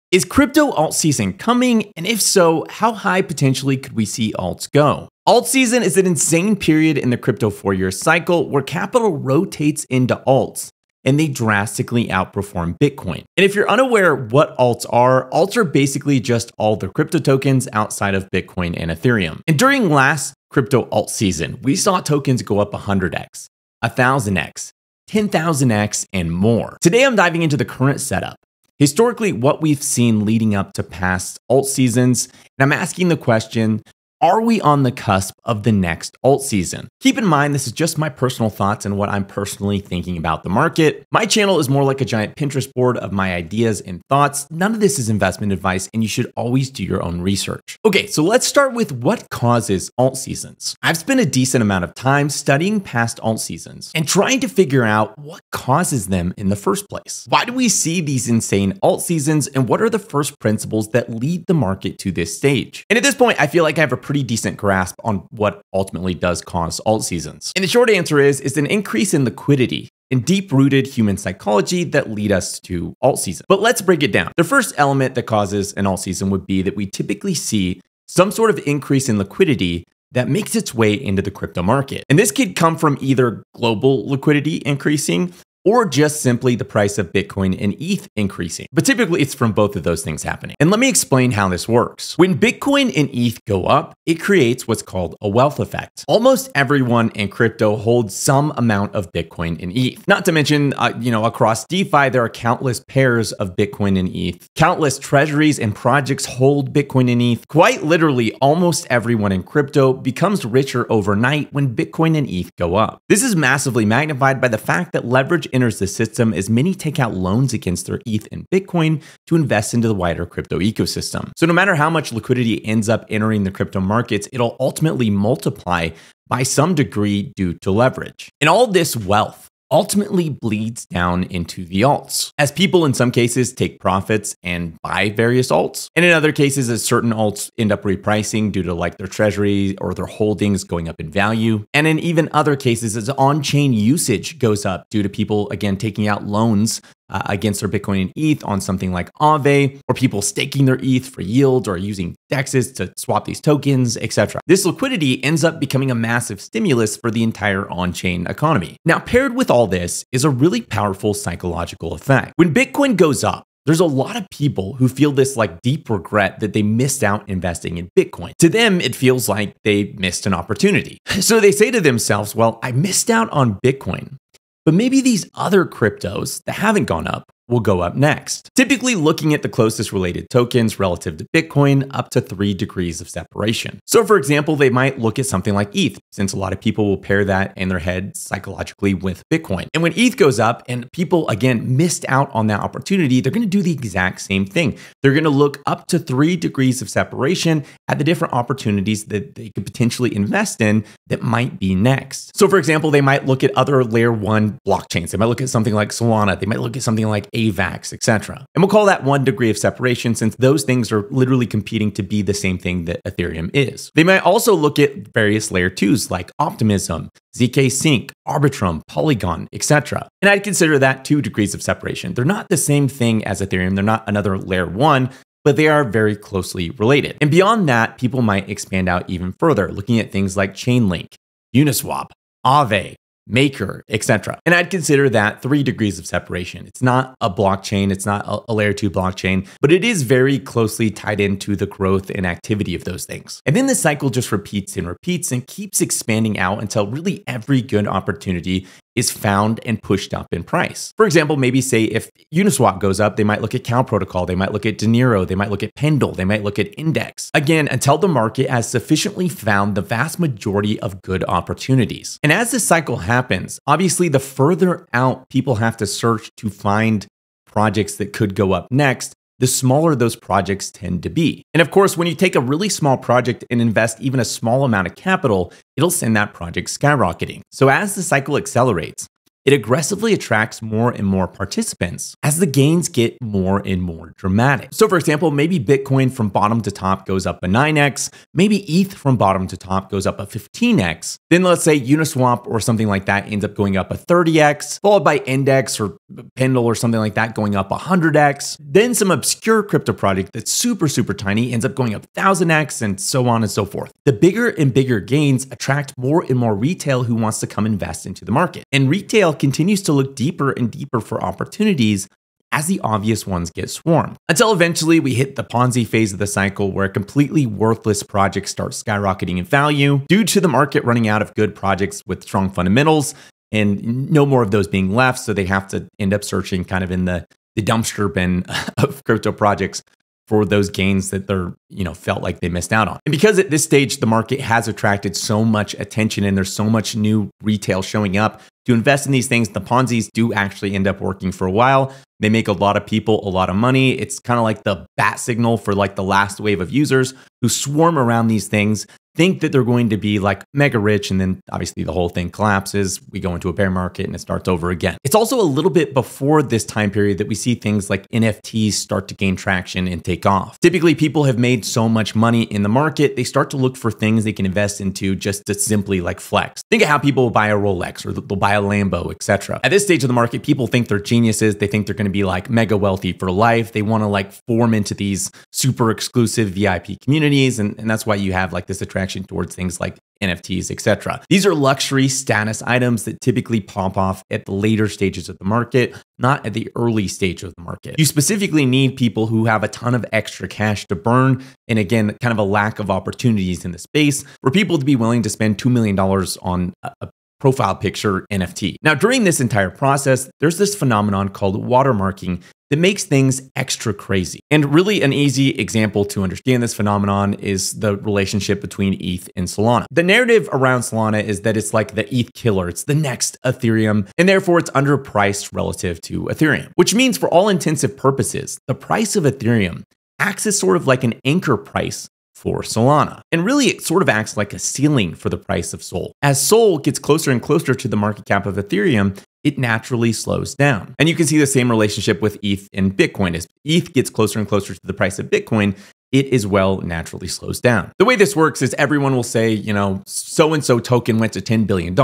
Is crypto alt season coming? And if so, how high potentially could we see alts go? Alt season is an insane period in the crypto 4-year cycle where capital rotates into alts and they drastically outperform Bitcoin. And if you're unaware what alts are basically just all the crypto tokens outside of Bitcoin and Ethereum. And during last crypto alt season, we saw tokens go up 100x, 1000x, 10,000x, and more. Today, I'm diving into the current setup. Historically, what we've seen leading up to past alt seasons, and I'm asking the question, are we on the cusp of the next alt season? Keep in mind, this is just my personal thoughts and what I'm personally thinking about the market. My channel is more like a giant Pinterest board of my ideas and thoughts. None of this is investment advice, and you should always do your own research. Okay, so let's start with what causes alt seasons. I've spent a decent amount of time studying past alt seasons and trying to figure out what causes them in the first place. Why do we see these insane alt seasons, and what are the first principles that lead the market to this stage? And at this point, I feel like I have a pretty decent grasp on what ultimately does cause alt seasons. And the short answer is an increase in liquidity and deep-rooted human psychology that lead us to alt season. But let's break it down. The first element that causes an alt season would be that we typically see some sort of increase in liquidity that makes its way into the crypto market. And this could come from either global liquidity increasing or just simply the price of Bitcoin and ETH increasing. But typically it's from both of those things happening. And let me explain how this works. When Bitcoin and ETH go up, it creates what's called a wealth effect. Almost everyone in crypto holds some amount of Bitcoin and ETH. Not to mention, across DeFi, there are countless pairs of Bitcoin and ETH. Countless treasuries and projects hold Bitcoin and ETH. Quite literally, almost everyone in crypto becomes richer overnight when Bitcoin and ETH go up. This is massively magnified by the fact that leverage enters the system as many take out loans against their ETH and Bitcoin to invest into the wider crypto ecosystem. So no matter how much liquidity ends up entering the crypto markets, it'll ultimately multiply by some degree due to leverage. And all this wealth ultimately bleeds down into the alts, as people in some cases take profits and buy various alts, and in other cases as certain alts end up repricing due to like their treasury or their holdings going up in value, and in even other cases as on-chain usage goes up due to people again taking out loans against their Bitcoin and ETH on something like Aave, or people staking their ETH for yield or using DEXs to swap these tokens, etc. This liquidity ends up becoming a massive stimulus for the entire on-chain economy. Now, paired with all this is a really powerful psychological effect. When Bitcoin goes up, there's a lot of people who feel this like deep regret that they missed out investing in Bitcoin. To them, it feels like they missed an opportunity. So they say to themselves, well, I missed out on Bitcoin, but maybe these other cryptos that haven't gone up will go up next. Typically looking at the closest related tokens relative to Bitcoin up to 3 degrees of separation. So for example, they might look at something like ETH, since a lot of people will pair that in their head psychologically with Bitcoin. And when ETH goes up and people again missed out on that opportunity, they're gonna do the exact same thing. They're gonna look up to 3 degrees of separation at the different opportunities that they could potentially invest in that might be next. So for example, they might look at other layer 1 blockchains. They might look at something like Solana. They might look at something like AVAX, etc. And we'll call that 1 degree of separation since those things are literally competing to be the same thing that Ethereum is. They might also look at various layer 2s like Optimism, ZK Sync, Arbitrum, Polygon, etc. And I'd consider that 2 degrees of separation. They're not the same thing as Ethereum. They're not another layer 1, but they are very closely related. And beyond that, people might expand out even further, looking at things like Chainlink, Uniswap, Aave, Maker, etc. And I'd consider that 3 degrees of separation. It's not a blockchain, it's not a layer 2 blockchain, but it is very closely tied into the growth and activity of those things. And then the cycle just repeats and keeps expanding out until really every good opportunity is found and pushed up in price. For example, maybe say if Uniswap goes up, they might look at Cal Protocol, they might look at Dinero, they might look at Pendle, they might look at Index. Again, until the market has sufficiently found the vast majority of good opportunities. And as this cycle happens, obviously the further out people have to search to find projects that could go up next, the smaller those projects tend to be. And of course, when you take a really small project and invest even a small amount of capital, it'll send that project skyrocketing. So as the cycle accelerates, it aggressively attracts more and more participants as the gains get more and more dramatic. So for example, maybe Bitcoin from bottom to top goes up a 9x, maybe ETH from bottom to top goes up a 15x. Then let's say Uniswap or something like that ends up going up a 30x, followed by Index or Pendle or something like that going up 100x. Then some obscure crypto project that's super tiny ends up going up 1000x, and so on and so forth. The bigger and bigger gains attract more and more retail who wants to come invest into the market. And retail continues to look deeper and deeper for opportunities as the obvious ones get swarmed. Until eventually we hit the Ponzi phase of the cycle where a completely worthless project starts skyrocketing in value due to the market running out of good projects with strong fundamentals and no more of those being left. So they have to end up searching kind of in the dumpster bin of crypto projects for those gains that they're, felt like they missed out on. And because at this stage, the market has attracted so much attention and there's so much new retail showing up to invest in these things, the Ponzi's do actually end up working for a while. They make a lot of people a lot of money. It's kind of like the bat signal for like the last wave of users who swarm around these things, think that they're going to be like mega rich, and then obviously the whole thing collapses. We go into a bear market and it starts over again. It's also a little bit before this time period that we see things like NFTs start to gain traction and take off. Typically, people have made so much money in the market, they start to look for things they can invest into just to simply like flex. Think of how people will buy a Rolex or they'll buy a Lambo, etc. At this stage of the market, people think they're geniuses. They think they're going to be like mega wealthy for life. They want to like form into these super exclusive VIP communities. And that's why you have like this attraction towards things like NFTs, etc. These are luxury status items that typically pop off at the later stages of the market, not at the early stage of the market. You specifically need people who have a ton of extra cash to burn, and again, kind of a lack of opportunities in the space for people to be willing to spend $2 million on a profile picture NFT. Now, during this entire process, there's this phenomenon called watermarking that makes things extra crazy. And really an easy example to understand this phenomenon is the relationship between ETH and Solana. The narrative around Solana is that it's like the ETH killer. It's the next Ethereum, and therefore it's underpriced relative to Ethereum, which means for all intensive purposes, the price of Ethereum acts as sort of like an anchor price for Solana. And really, it sort of acts like a ceiling for the price of Sol. As Sol gets closer and closer to the market cap of Ethereum, it naturally slows down. And you can see the same relationship with ETH and Bitcoin. As ETH gets closer and closer to the price of Bitcoin, it as well naturally slows down. The way this works is everyone will say, so-and-so token went to $10 billion.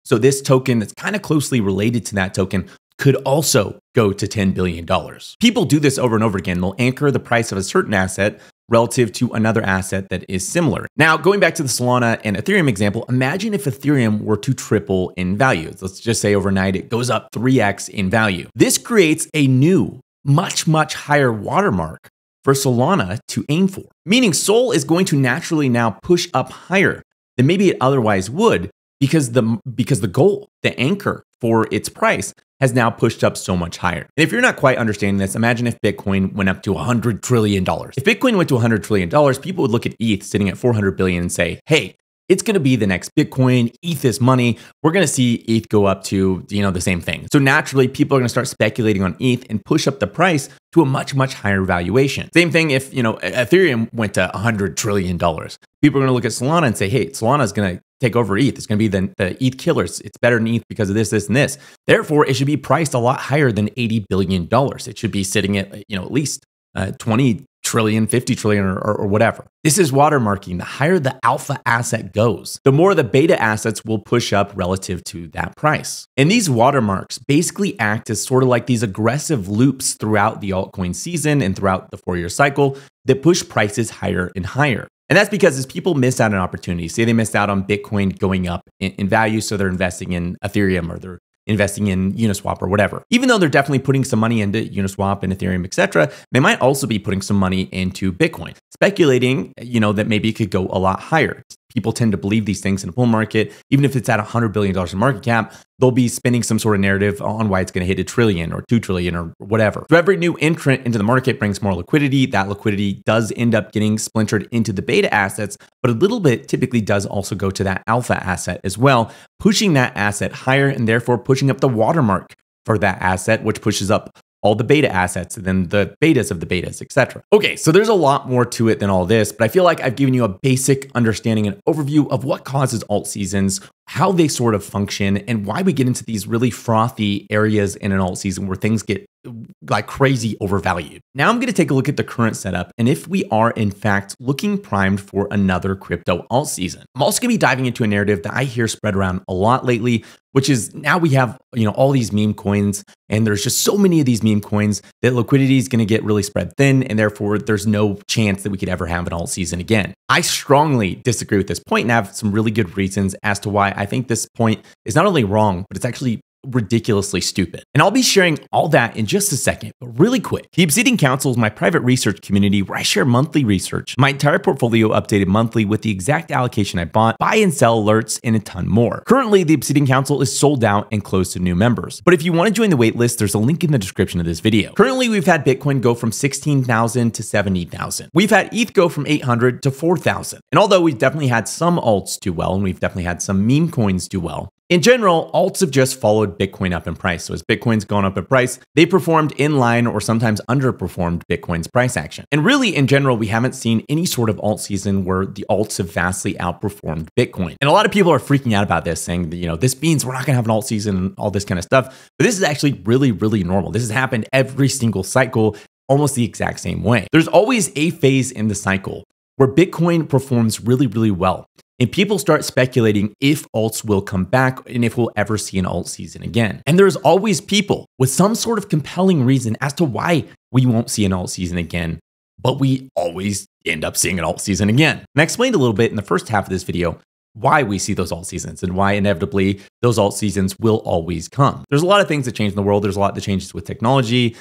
So this token that's kind of closely related to that token could also go to $10 billion. People do this over and over again. They'll anchor the price of a certain asset relative to another asset that is similar. Now, going back to the Solana and Ethereum example, imagine if Ethereum were to triple in value. Let's just say overnight it goes up 3x in value. This creates a new, much higher watermark for Solana to aim for, meaning Sol is going to naturally now push up higher than maybe it otherwise would because the goal, the anchor for its price has now pushed up so much higher. And if you're not quite understanding this, imagine if Bitcoin went up to $100 trillion. If Bitcoin went to $100 trillion, people would look at ETH sitting at 400 billion and say, hey, it's going to be the next Bitcoin. ETH is money. We're going to see ETH go up to, the same thing. So naturally, people are going to start speculating on ETH and push up the price to a much higher valuation. Same thing if, Ethereum went to $100 trillion. People are going to look at Solana and say, hey, Solana is going to take over ETH. It's going to be the ETH killers. It's better than ETH because of this, and this. Therefore, it should be priced a lot higher than $80 billion. It should be sitting at, at least 20 trillion, 50 trillion, or whatever. This is watermarking. The higher the alpha asset goes, the more the beta assets will push up relative to that price. And these watermarks basically act as sort of like these aggressive loops throughout the altcoin season and throughout the 4-year cycle that push prices higher and higher. And that's because as people miss out on opportunities, say they missed out on Bitcoin going up in value, so they're investing in Ethereum or they're investing in Uniswap or whatever. Even though they're definitely putting some money into Uniswap and Ethereum, etc., they might also be putting some money into Bitcoin, speculating, that maybe it could go a lot higher. People tend to believe these things in a bull market. Even if it's at $100 billion in market cap, they'll be spinning some sort of narrative on why it's going to hit $1 trillion or $2 trillion or whatever. So every new entrant into the market brings more liquidity. That liquidity does end up getting splintered into the beta assets, but a little bit typically does also go to that alpha asset as well, pushing that asset higher and therefore pushing up the watermark for that asset, which pushes up all the beta assets, and then the betas of the betas, etc. Okay, so there's a lot more to it than all this, but I feel like I've given you a basic understanding and overview of what causes alt seasons, how they sort of function, and why we get into these really frothy areas in an alt season where things get like crazy overvalued. Now I'm going to take a look at the current setup and if we are in fact looking primed for another crypto alt season. I'm also going to be diving into a narrative that I hear spread around a lot lately, which is now we have, all these meme coins, and there's just so many of these meme coins that liquidity is going to get really spread thin, and therefore there's no chance that we could ever have an alt season again. I strongly disagree with this point and have some really good reasons as to why I think this point is not only wrong, but it's actually ridiculously stupid. And I'll be sharing all that in just a second, but really quick. The Obsidian Council is my private research community where I share monthly research, my entire portfolio updated monthly with the exact allocation I bought, buy and sell alerts, and a ton more. Currently, the Obsidian Council is sold out and closed to new members. But if you want to join the waitlist, there's a link in the description of this video. Currently, we've had Bitcoin go from 16,000 to 70,000. We've had ETH go from 800 to 4,000. And although we've definitely had some alts do well, and we've definitely had some meme coins do well, in general, alts have just followed Bitcoin up in price. So as Bitcoin's gone up in price, they performed in line or sometimes underperformed Bitcoin's price action. And really, in general, we haven't seen any sort of alt season where the alts have vastly outperformed Bitcoin. And a lot of people are freaking out about this, saying that, this means we're not going to have an alt season and all this kind of stuff. But this is actually really, really normal. This has happened every single cycle, almost the exact same way. There's always a phase in the cycle where Bitcoin performs really, really well. And people start speculating if alts will come back and if we'll ever see an alt season again. And there's always people with some sort of compelling reason as to why we won't see an alt season again, but we always end up seeing an alt season again. And I explained a little bit in the first half of this video why we see those alt seasons and why inevitably those alt seasons will always come. There's a lot of things that change in the world. There's a lot that changes with technology,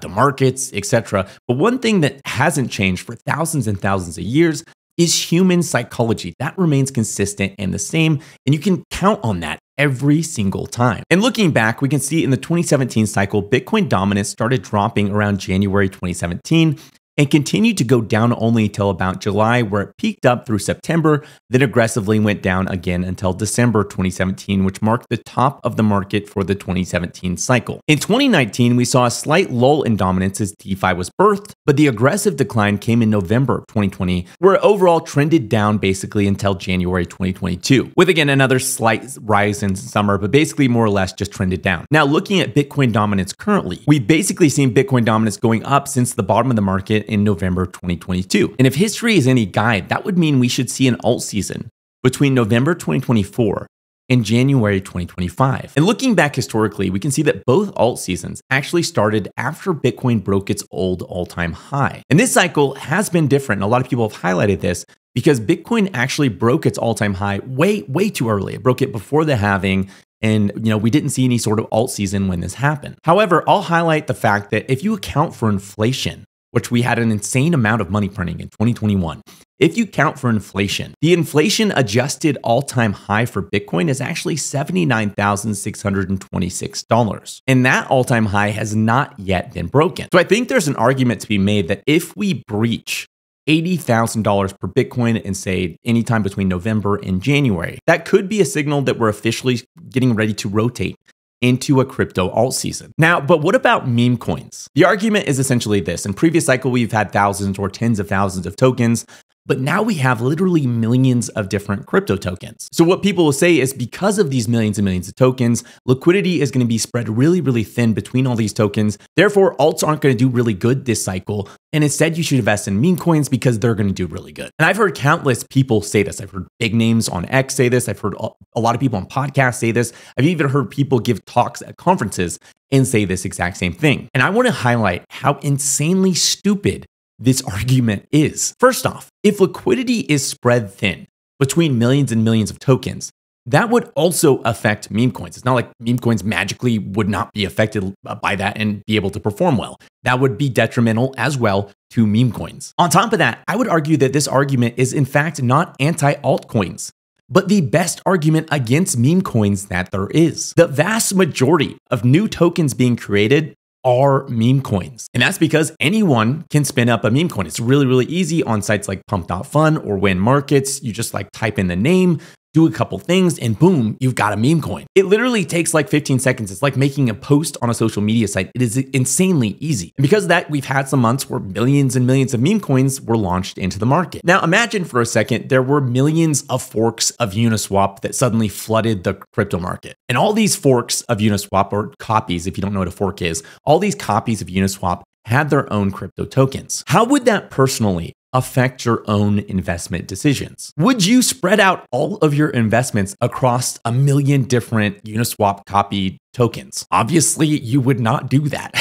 the markets, etc. But one thing that hasn't changed for thousands and thousands of years is human psychology. That remains consistent and the same, and you can count on that every single time. And looking back, we can see in the 2017 cycle, Bitcoin dominance started dropping around January 2017 and continued to go down only until about July, where it peaked up through September, then aggressively went down again until December 2017, which marked the top of the market for the 2017 cycle. In 2019, we saw a slight lull in dominance as DeFi was birthed, but the aggressive decline came in November 2020, where it overall trended down basically until January 2022, with again another slight rise in summer, but basically more or less just trended down. Now, looking at Bitcoin dominance currently, we've basically seen Bitcoin dominance going up since the bottom of the market in November 2022. And if history is any guide, that would mean we should see an alt season between November 2024 and January 2025. And looking back historically, we can see that both alt seasons actually started after Bitcoin broke its old all-time high. And this cycle has been different, and a lot of people have highlighted this because Bitcoin actually broke its all-time high way too early. It broke it before the halving. And, we didn't see any sort of alt season when this happened. However, I'll highlight the fact that if you account for inflation, which we had an insane amount of money printing in 2021. If you count for inflation, the inflation adjusted all-time high for Bitcoin is actually $79,626. And that all-time high has not yet been broken. So I think there's an argument to be made that if we breach $80,000 per Bitcoin and say anytime between November and January, that could be a signal that we're officially getting ready to rotate into a crypto alt season. Now, but what about meme coins? The argument is essentially this. In previous cycle, we've had thousands or tens of thousands of tokens, but now we have literally millions of different crypto tokens. So what people will say is because of these millions and millions of tokens, liquidity is going to be spread really, really thin between all these tokens. Therefore, alts aren't going to do really good this cycle. And instead, you should invest in meme coins because they're going to do really good. And I've heard countless people say this. I've heard big names on X say this. I've heard a lot of people on podcasts say this. I've even heard people give talks at conferences and say this exact same thing. And I want to highlight how insanely stupid this argument is. First off, if liquidity is spread thin between millions and millions of tokens, that would also affect meme coins. It's not like meme coins magically would not be affected by that and be able to perform well. That would be detrimental as well to meme coins. On top of that, I would argue that this argument is in fact not anti-altcoins, but the best argument against meme coins that there is. The vast majority of new tokens being created are meme coins. And that's because anyone can spin up a meme coin. It's really, really easy on sites like pump.fun or Win Markets. You just type in the name, do a couple things, and boom, you've got a meme coin. It literally takes like 15 seconds. It's like making a post on a social media site. It is insanely easy. And because of that, we've had some months where millions and millions of meme coins were launched into the market. Now, imagine for a second, there were millions of forks of Uniswap that suddenly flooded the crypto market. And all these forks of Uniswap, or copies, if you don't know what a fork is, all these copies of Uniswap had their own crypto tokens. How would that personally affect your own investment decisions? Would you spread out all of your investments across a million different Uniswap copy tokens? Obviously, you would not do that.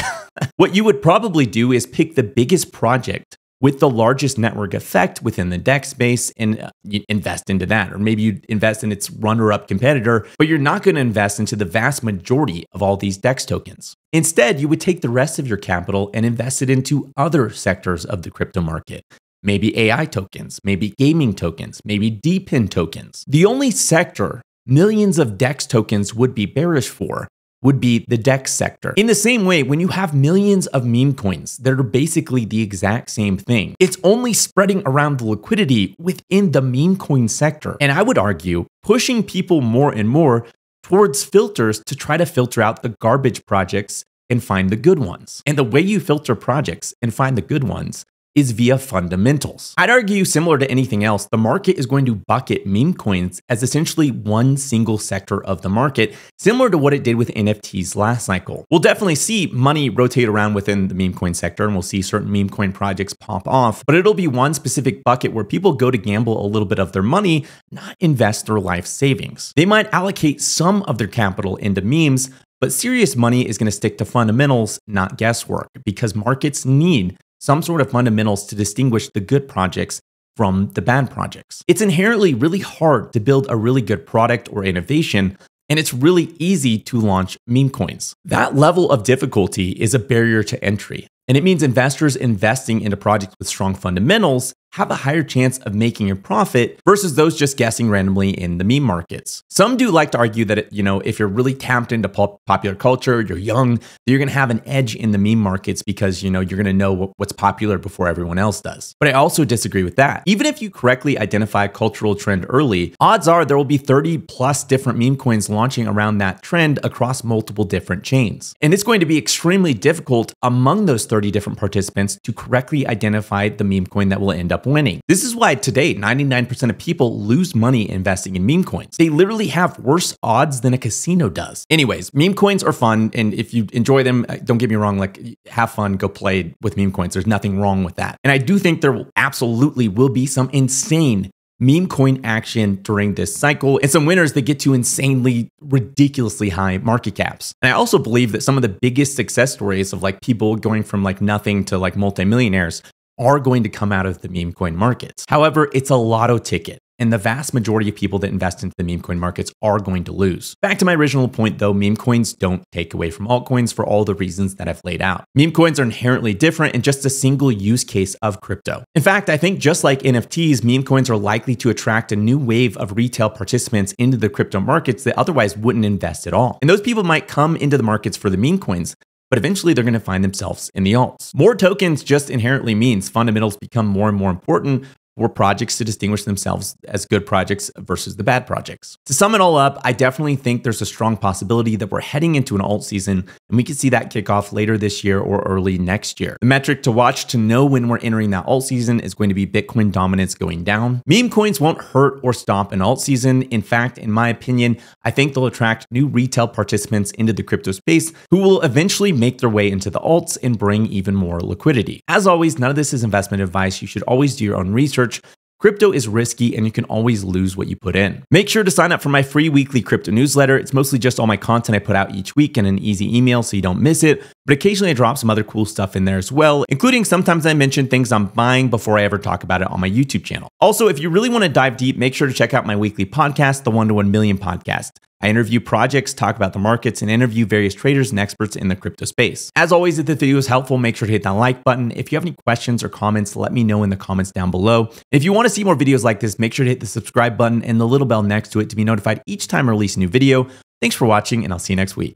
What you would probably do is pick the biggest project with the largest network effect within the DEX space and you invest into that. Or maybe you invest in its runner-up competitor, but you're not going to invest into the vast majority of all these DEX tokens. Instead, you would take the rest of your capital and invest it into other sectors of the crypto market. Maybe AI tokens, maybe gaming tokens, maybe DPIN tokens. The only sector millions of DEX tokens would be bearish for would be the DEX sector. In the same way, when you have millions of meme coins that are basically the exact same thing, it's only spreading around the liquidity within the meme coin sector. And I would argue pushing people more and more towards filters to try to filter out the garbage projects and find the good ones. And the way you filter projects and find the good ones is via fundamentals. I'd argue, similar to anything else, the market is going to bucket meme coins as essentially one single sector of the market, similar to what it did with NFTs last cycle. We'll definitely see money rotate around within the meme coin sector, and we'll see certain meme coin projects pop off, but it'll be one specific bucket where people go to gamble a little bit of their money, not invest their life savings. They might allocate some of their capital into memes, but serious money is going to stick to fundamentals, not guesswork, because markets need some sort of fundamentals to distinguish the good projects from the bad projects. It's inherently really hard to build a really good product or innovation, and it's really easy to launch meme coins. That level of difficulty is a barrier to entry, and it means investors investing into projects with strong fundamentals have a higher chance of making a profit versus those just guessing randomly in the meme markets. Some do like to argue that, if you're really tapped into popular culture, you're young, you're going to have an edge in the meme markets because, you're going to know what's popular before everyone else does. But I also disagree with that. Even if you correctly identify a cultural trend early, odds are there will be 30 plus different meme coins launching around that trend across multiple different chains. And it's going to be extremely difficult among those 30 different participants to correctly identify the meme coin that will end up winning. This is why today 99% of people lose money investing in meme coins. They literally have worse odds than a casino does. Anyways, meme coins are fun, and if you enjoy them, don't get me wrong, have fun, go play with meme coins. There's nothing wrong with that. And I do think there absolutely will be some insane meme coin action during this cycle and some winners that get to insanely, ridiculously high market caps. And I also believe that some of the biggest success stories of people going from nothing to multimillionaires are going to come out of the meme coin markets. However, it's a lotto ticket, and the vast majority of people that invest into the meme coin markets are going to lose. Back to my original point though, meme coins don't take away from altcoins for all the reasons that I've laid out. Meme coins are inherently different and just a single use case of crypto. In fact, I think just like NFTs, meme coins are likely to attract a new wave of retail participants into the crypto markets that otherwise wouldn't invest at all. And those people might come into the markets for the meme coins, but eventually they're going to find themselves in the alts. More tokens just inherently means fundamentals become more and more important for projects to distinguish themselves as good projects versus the bad projects. To sum it all up, I definitely think there's a strong possibility that we're heading into an alt season, and we could see that kick off later this year or early next year. The metric to watch to know when we're entering that alt season is going to be Bitcoin dominance going down. Meme coins won't hurt or stop an alt season. In fact, in my opinion, I think they'll attract new retail participants into the crypto space who will eventually make their way into the alts and bring even more liquidity. As always, none of this is investment advice. You should always do your own research. Crypto is risky and you can always lose what you put in. Make sure to sign up for my free weekly crypto newsletter. It's mostly just all my content I put out each week in an easy email so you don't miss it, but occasionally I drop some other cool stuff in there as well, including sometimes I mention things I'm buying before I ever talk about it on my YouTube channel. Also, if you really want to dive deep, make sure to check out my weekly podcast, the 1 to 1 Million Podcast. I interview projects, talk about the markets, and interview various traders and experts in the crypto space. As always, if the video is helpful, make sure to hit that like button. If you have any questions or comments, let me know in the comments down below. If you want to see more videos like this, make sure to hit the subscribe button and the little bell next to it to be notified each time I release a new video. Thanks for watching, and I'll see you next week.